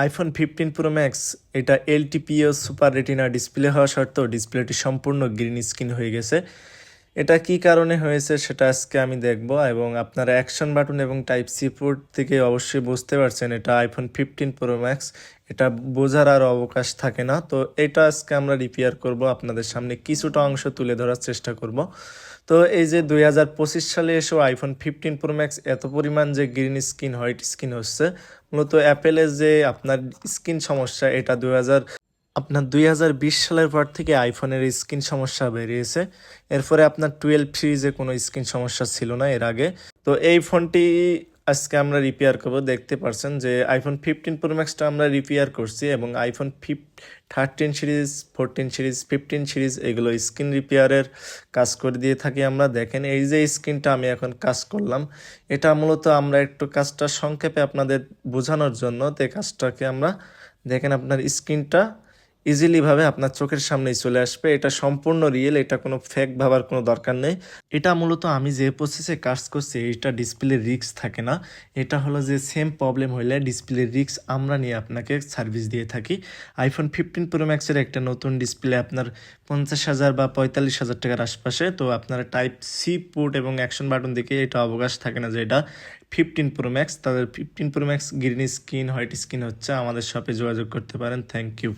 IPhone 15 pro max এটা LTPO super retina display হওয়া সত্ত্বেও ডিসপ্লেটি সম্পূর্ণ গ্রিন স্ক্রিন হয়ে গেছে। এটা কি কারণে হয়েছে সেটা আজকে আমি দেখব, এবং আপনারা অ্যাকশন বাটন এবং টাইপ সি পোর্ট থেকে অবশ্যই বুঝতে পারছেন এটা আইফোন 15 প্রো ম্যাক্স। এটা বোঝার আর অবকাশ থাকে না। তো এটা আজকে আমরা রিপেয়ার করব, আপনাদের সামনে কিছুটা অংশ তুলে ধরার চেষ্টা করব। তো এই যে 2025 সালে এসেও আইফোন 15 প্রো ম্যাক্স এত পরিমাণ যে গ্রিন স্ক্রিন হোয়াইট স্ক্রিন হচ্ছে, মূলত অ্যাপেলের যে আপনার স্ক্রিন সমস্যা, এটা 2020 সালের পর থেকে আইফোনের স্ক্রিন সমস্যা বেরিয়েছে। এরপরে আপনার 12 সিরিজে কোনো স্ক্রিন সমস্যা ছিল না এর আগে। তো এই ফোনটি আজকে আমরা রিপেয়ার করব। দেখতে পারছেন যে আইফোন 15 প্রো ম্যাক্সটা আমরা রিপেয়ার করছি, এবং আইফোন 13 সিরিজ, 14 সিরিজ, 15 সিরিজ এগুলো স্ক্রিন রিপেয়ারের কাজ করে দিয়ে থাকি আমরা। দেখেন এই যে স্ক্রিনটা আমি এখন কাজ করলাম, এটা মূলত আমরা একটু কাজটা সংক্ষেপে আপনাদের বোঝানোর জন্য তো কাজটাকে আমরা দেখেন আপনার স্ক্রিনটা ইজিলিভাবে আপনার চোখের সামনেই চলে আসবে। এটা সম্পূর্ণ রিয়েল, এটা কোনো ফেক ভাবার কোনো দরকার নেই। এটা মূলত আমি যে প্রসেসে কাজ করছি এটা ডিসপ্লে রিস্ক থাকে না। এটা হলো যে সেম প্রবলেম হইলে ডিসপ্লে রিস্ক আমরা নিয়ে আপনাকে সার্ভিস দিয়ে থাকি। আইফোন 15 প্রো ম্যাক্সের একটা নতুন ডিসপ্লে আপনার 50,000 বা 45,000 টাকার আশপাশে। তো আপনারা টাইপ সি পোর্ট এবং অ্যাকশন বাটন দিকে এটা অবকাশ থাকে না যে এটা 15 প্রো ম্যাক্স। তাদের 15 pro max green screen white screen হচ্ছে, আমাদের শপে যোগাযোগ করতে পারেন। Thank you.